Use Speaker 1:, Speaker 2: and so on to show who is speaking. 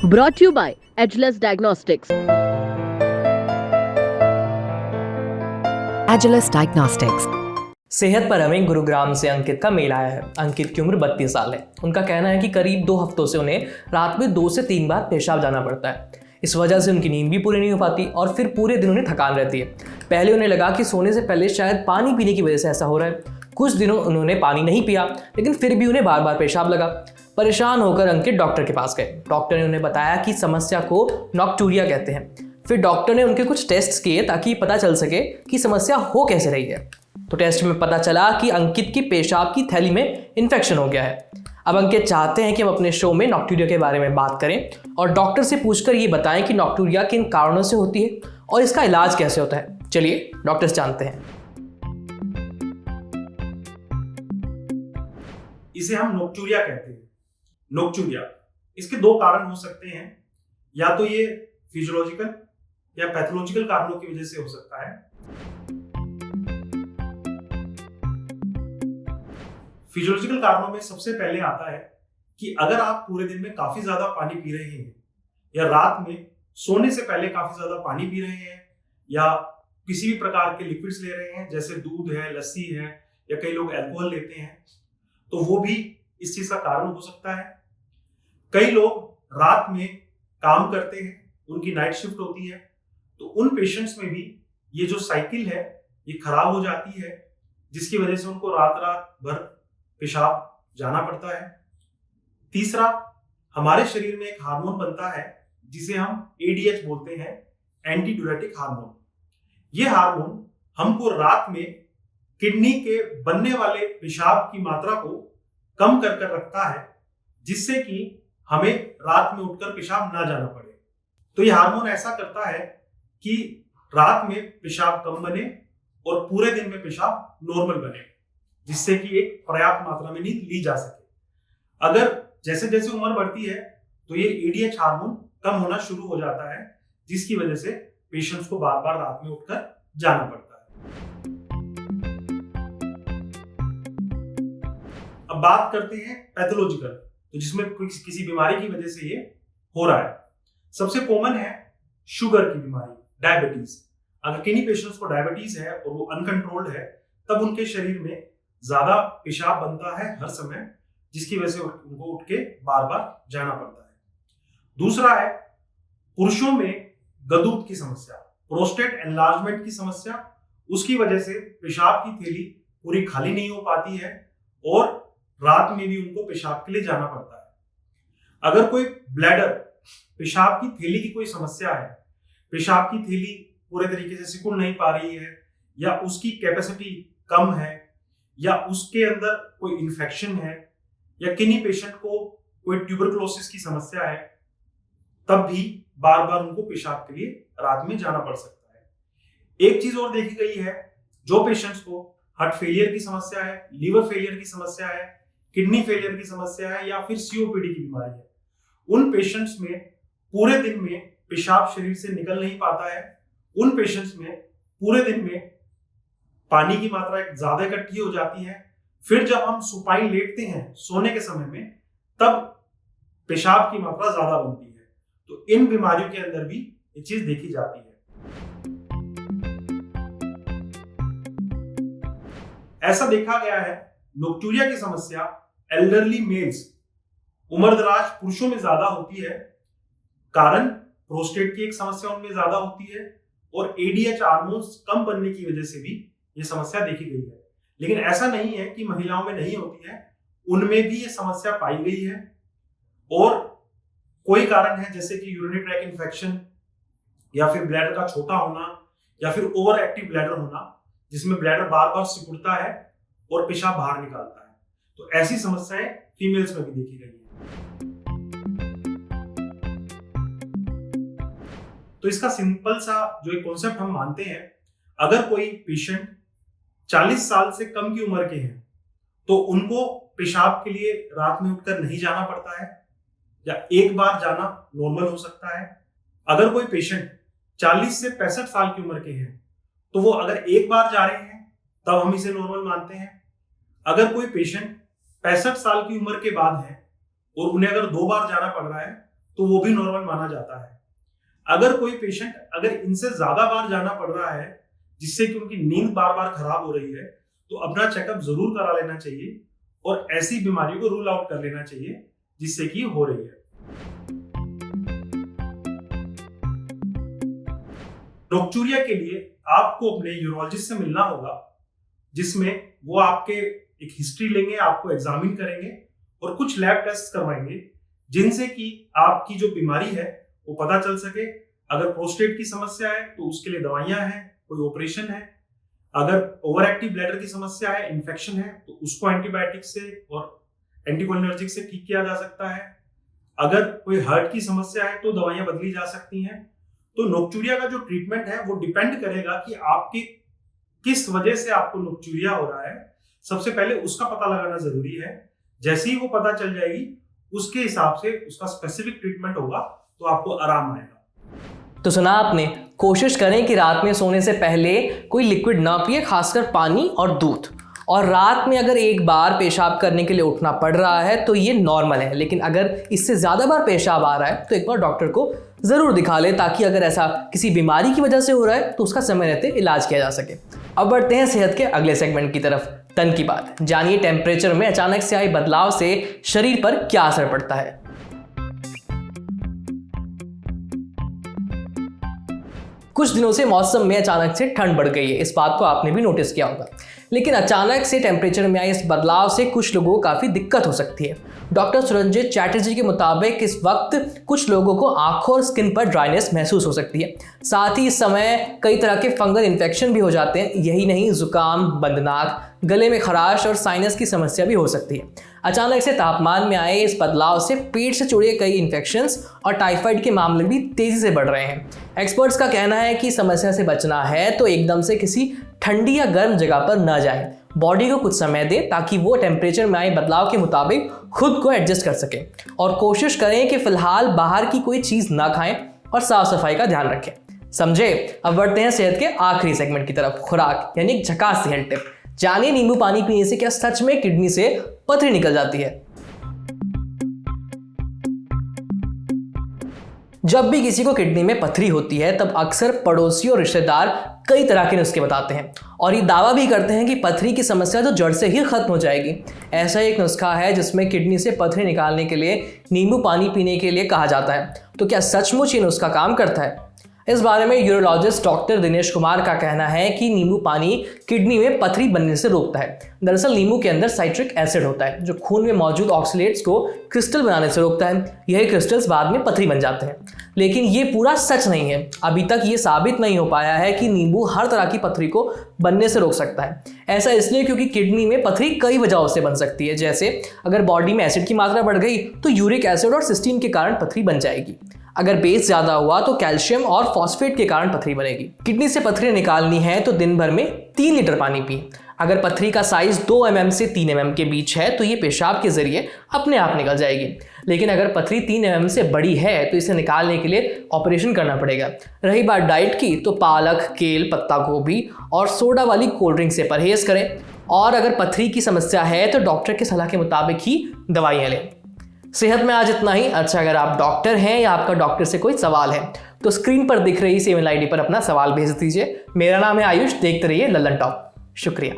Speaker 1: Brought to you by Ageless Diagnostics.
Speaker 2: Ageless Diagnostics.
Speaker 3: सेहत पर हमें गुरुग्राम से अंकित का मेल आया है। अंकित की उम्र 32 साल है। उनका कहना है कि करीब 2 हफ्तों से उन्हें रात में 2 से 3 बार पेशाब जाना पड़ता है। इस वजह से उनकी नींद भी पूरी नहीं हो पाती और फिर पूरे दिन उन्हें थकान रहती है। पहले उन्हें लगा कि सोने से पहले शायद पानी पीने की वजह से ऐसा हो रहा है। कुछ दिनों उन्होंने पानी नहीं पिया, लेकिन फिर भी उन्हें बार बार पेशाब लगा। परेशान होकर अंकित डॉक्टर के पास गए। डॉक्टर ने उन्हें बताया कि समस्या को नॉक्टूरिया कहते हैं। फिर डॉक्टर ने उनके कुछ टेस्ट किए ताकि पता चल सके कि समस्या हो कैसे रही है। तो टेस्ट में पता चला कि अंकित की पेशाब की थैली में इन्फेक्शन हो गया है। अब अंकित चाहते हैं कि हम अपने शो में नॉक्टूरिया के बारे में बात करें और डॉक्टर से पूछकर ये बताएं कि नॉक्टूरिया किन कारणों से होती है और इसका इलाज कैसे होता है। चलिए डॉक्टर से जानते हैं।
Speaker 4: इसे हम नोक्टूरिया कहते हैं। नोक्टूरिया, इसके 2 कारण हो सकते हैं। या तो ये फिजियोलॉजिकल या पैथोलॉजिकल कारणों की वजह से हो सकता है। फिजियोलॉजिकल कारणों में सबसे पहले आता है कि अगर आप पूरे दिन में काफी ज्यादा पानी पी रहे हैं या रात में सोने से पहले काफी ज्यादा पानी पी रहे हैं या किसी भी प्रकार के लिक्विड्स ले रहे हैं, जैसे दूध है, लस्सी है या कई लोग अल्कोहल लेते हैं, तो वो भी इस चीज का कारण हो सकता है। कई लोग रात में काम करते हैं, उनकी नाइट शिफ्ट होती है, तो उन पेशेंट्स में भी ये जो साइकिल है ये खराब हो जाती है, जिसकी वजह से उनको रात रात भर पेशाब जाना पड़ता है। तीसरा, हमारे शरीर में एक हार्मोन बनता है जिसे हम ADH बोलते हैं, एंटी डाययूरेटिक हार्मोन। ये हार्मोन हमको रात में किडनी के बनने वाले पेशाब की मात्रा को कम कर कर रखता है, जिससे कि हमें रात में उठकर पेशाब ना जाना पड़े। तो ये हार्मोन ऐसा करता है कि रात में पेशाब कम बने और पूरे दिन में पेशाब नॉर्मल बने, जिससे कि एक पर्याप्त मात्रा में नींद ली जा सके। अगर जैसे जैसे उम्र बढ़ती है तो ये ADH हार्मोन कम होना शुरू हो जाता है, जिसकी वजह से पेशेंट्स को बार बार रात में उठकर जाना पड़ता है। अब बात करते हैं पैथोलॉजिकल, तो जिसमें किसी बीमारी की वजह से ये हो रहा है। सबसे कॉमन है शुगर की बीमारी, डायबिटीज। अगर किन्हीं पेशेंट्स को डायबिटीज है और वो अनकंट्रोल्ड है, तब उनके शरीर में ज्यादा पेशाब बनता है हर समय, जिसकी वजह से उनको उठ के बार बार जाना पड़ता है। दूसरा है पुरुषों में गदूत की समस्या, प्रोस्टेट एनलार्जमेंट की समस्या। उसकी वजह से पेशाब की थैली पूरी खाली नहीं हो पाती है और रात में भी उनको पेशाब के लिए जाना पड़ता है। अगर कोई ब्लैडर, पेशाब की थैली की कोई समस्या है, पेशाब की थैली पूरे तरीके से सिकुड़ नहीं पा रही है या उसकी कैपेसिटी कम है या उसके अंदर कोई इन्फेक्शन है या किन्हीं पेशेंट को कोई ट्यूबरकुलोसिस की समस्या है, तब भी बार बार उनको पेशाब के लिए रात में जाना पड़ सकता है। एक चीज और देखी गई है, जो पेशेंट्स को हार्ट फेलियर की समस्या है, लीवर फेलियर की समस्या है, किडनी फेलियर की समस्या है या फिर COPD की बीमारी है, उन पेशेंट्स में पूरे दिन में पेशाब शरीर से निकल नहीं पाता है। उन पेशेंट्स में पूरे दिन में पानी की मात्रा ज्यादा इकट्ठी हो जाती है। फिर जब हम सुपाइन लेटते हैं सोने के समय में, तब पेशाब की मात्रा ज्यादा बनती है। तो इन बीमारियों के अंदर भी ये चीज देखी जाती है। ऐसा देखा गया है नोक्टूरिया की समस्या एल्डरली मेल्स, उम्रदराज पुरुषों में ज्यादा होती है। कारण प्रोस्टेट की एक समस्या उनमें ज्यादा होती है और ADH हार्मोन्स कम बनने की वजह से भी ये समस्या देखी गई है। लेकिन ऐसा नहीं है कि महिलाओं में नहीं होती है, उनमें भी ये समस्या पाई गई है। और कोई कारण है जैसे कि यूरिनरी ट्रैक इन्फेक्शन या फिर ब्लैडर का छोटा होना या फिर ओवर एक्टिव ब्लैडर होना, जिसमें ब्लैडर बार बार सिकुड़ता है और पेशाब बाहर निकालता है, तो ऐसी समस्याएं फीमेल्स में भी देखी गई है। तो इसका सिंपल सा जो एक कॉन्सेप्ट हम मानते हैं, अगर कोई पेशेंट 40 साल से कम की उम्र के हैं तो उनको पेशाब के लिए रात में उठकर नहीं जाना पड़ता है या एक बार जाना नॉर्मल हो सकता है। अगर कोई पेशेंट 40 से 65 साल की उम्र के हैं तो वो अगर एक बार जा रहे हैं तब हम इसे नॉर्मल मानते हैं। अगर कोई पेशेंट 65 साल की उम्र के बाद है और उन्हें अगर 2 बार जाना पड़ रहा है तो वो भी नॉर्मल माना जाता है। अगर कोई पेशेंट अगर इनसे ज्यादा बार जाना पड़ रहा है जिससे कि उनकी नींद बार बार खराब हो रही है तो अपना चेकअप जरूर करा लेना चाहिए और ऐसी बीमारियों को रूल आउट कर लेना चाहिए जिससे कि हो रही है। नोक्चूरिया के लिए आपको अपने यूरोलॉजिस्ट से मिलना होगा, जिसमें वो आपके एक हिस्ट्री लेंगे, आपको एग्जामिन करेंगे और कुछ लैब टेस्ट करवाएंगे जिनसे कि आपकी जो बीमारी है वो पता चल सके। अगर प्रोस्टेट की समस्या है तो उसके लिए दवाइयां हैं, कोई ऑपरेशन है। अगर ओवर एक्टिव ब्लैडर की समस्या है, इन्फेक्शन है, तो उसको एंटीबायोटिक से और एंटीकोलिनर्जिक से ठीक किया जा सकता है। अगर कोई हार्ट की समस्या है तो दवाइयां बदली जा सकती हैं। तो नोक्चूरिया का जो ट्रीटमेंट है वो डिपेंड करेगा कि आपकी किस वजह से आपको नोक्चूरिया हो रहा है। सबसे पहले उसका पता लगाना जरूरी है। जैसे ही वो पता चल जाएगी उसके हिसाब से उसका स्पेसिफिक ट्रीटमेंट होगा तो आपको आराम आएगा।
Speaker 3: तो सुना आपने, कोशिश करें कि रात में सोने से पहले कोई लिक्विड ना पिए, खासकर पानी और दूध। और रात में अगर एक बार पेशाब करने के लिए उठना पड़ रहा है तो ये नॉर्मल है, लेकिन अगर इससे ज़्यादा बार पेशाब आ रहा है तो एक बार डॉक्टर को ज़रूर दिखा ले, ताकि अगर ऐसा किसी बीमारी की वजह से हो रहा है तो उसका समय रहते इलाज किया जा सके। अब बढ़ते हैं सेहत के अगले सेगमेंट की तरफ, तन की बात। जानिए टेम्परेचर में अचानक से आए बदलाव से शरीर पर क्या असर पड़ता है। कुछ दिनों से मौसम में अचानक से ठंड बढ़ गई है, इस बात को आपने भी नोटिस किया होगा। लेकिन अचानक से टेम्परेचर में आए इस बदलाव से कुछ लोगों को काफ़ी दिक्कत हो सकती है। डॉक्टर सुरंजित चैटर्जी के मुताबिक इस वक्त कुछ लोगों को आंखों और स्किन पर ड्राइनेस महसूस हो सकती है। साथ ही इस समय कई तरह के फंगल इन्फेक्शन भी हो जाते हैं। यही नहीं, जुकाम, बंद नाक, गले में खराश और साइनस की समस्या भी हो सकती है। अचानक से तापमान में आए इस बदलाव से पेट से जुड़े कई इन्फेक्शंस और टाइफाइड के मामले भी तेजी से बढ़ रहे हैं। एक्सपर्ट्स का कहना है कि समस्या से बचना है तो एकदम से किसी ठंडी या गर्म जगह पर न जाएं। बॉडी को कुछ समय दें ताकि वो टेम्परेचर में आए बदलाव के मुताबिक खुद को एडजस्ट कर सके। और कोशिश करें कि फिलहाल बाहर की कोई चीज़ ना खाएं और साफ सफाई का ध्यान रखें। समझे? अब बढ़ते हैं सेहत के आखिरी सेगमेंट की तरफ, खुराक, यानी एक झकास सी हेल्थ टिप। जानिए नींबू पानी पीने से क्या सच में किडनी से पथरी निकल जाती है। जब भी किसी को किडनी में पथरी होती है तब अक्सर पड़ोसी और रिश्तेदार कई तरह के नुस्खे बताते हैं और ये दावा भी करते हैं कि पथरी की समस्या तो जड़ से ही खत्म हो जाएगी। ऐसा एक नुस्खा है जिसमें किडनी से पथरी निकालने के लिए नींबू पानी पीने के लिए कहा जाता है। तो क्या सचमुच ये नुस्खा काम करता है? इस बारे में यूरोलॉजिस्ट डॉक्टर दिनेश कुमार का कहना है कि नींबू पानी किडनी में पथरी बनने से रोकता है। दरअसल नींबू के अंदर साइट्रिक एसिड होता है जो खून में मौजूद ऑक्सीलेट्स को क्रिस्टल बनाने से रोकता है। यही क्रिस्टल्स बाद में पथरी बन जाते हैं। लेकिन ये पूरा सच नहीं है। अभी तक ये साबित नहीं हो पाया है कि नींबू हर तरह की पथरी को बनने से रोक सकता है। ऐसा इसलिए क्योंकि किडनी में पथरी कई वजहों से बन सकती है। जैसे अगर बॉडी में एसिड की मात्रा बढ़ गई तो यूरिक एसिड और सिस्टीन के कारण पथरी बन जाएगी। अगर बेस ज्यादा हुआ तो कैल्शियम और फॉस्फेट के कारण पथरी बनेगी। किडनी से पथरी निकालनी है तो दिन भर में 3 लीटर पानी पिए। अगर पथरी का साइज 2 mm से 3 mm के बीच है तो ये पेशाब के जरिए अपने आप निकल जाएगी। लेकिन अगर पथरी 3 mm से बड़ी है तो इसे निकालने के लिए ऑपरेशन करना पड़ेगा। रही बात डाइट की तो पालक, केल, पत्ता गोभी और सोडा वाली कोल्ड ड्रिंक से परहेज करें। और अगर पथरी की समस्या है तो डॉक्टर की सलाह के मुताबिक ही दवाइयाँ लें। सेहत में आज इतना ही। अच्छा, अगर आप डॉक्टर हैं या आपका डॉक्टर से कोई सवाल है तो स्क्रीन पर दिख रही इस ईमेल आईडी पर अपना सवाल भेज दीजिए। मेरा नाम है आयुष, देखते रहिए लल्लन टॉप। शुक्रिया।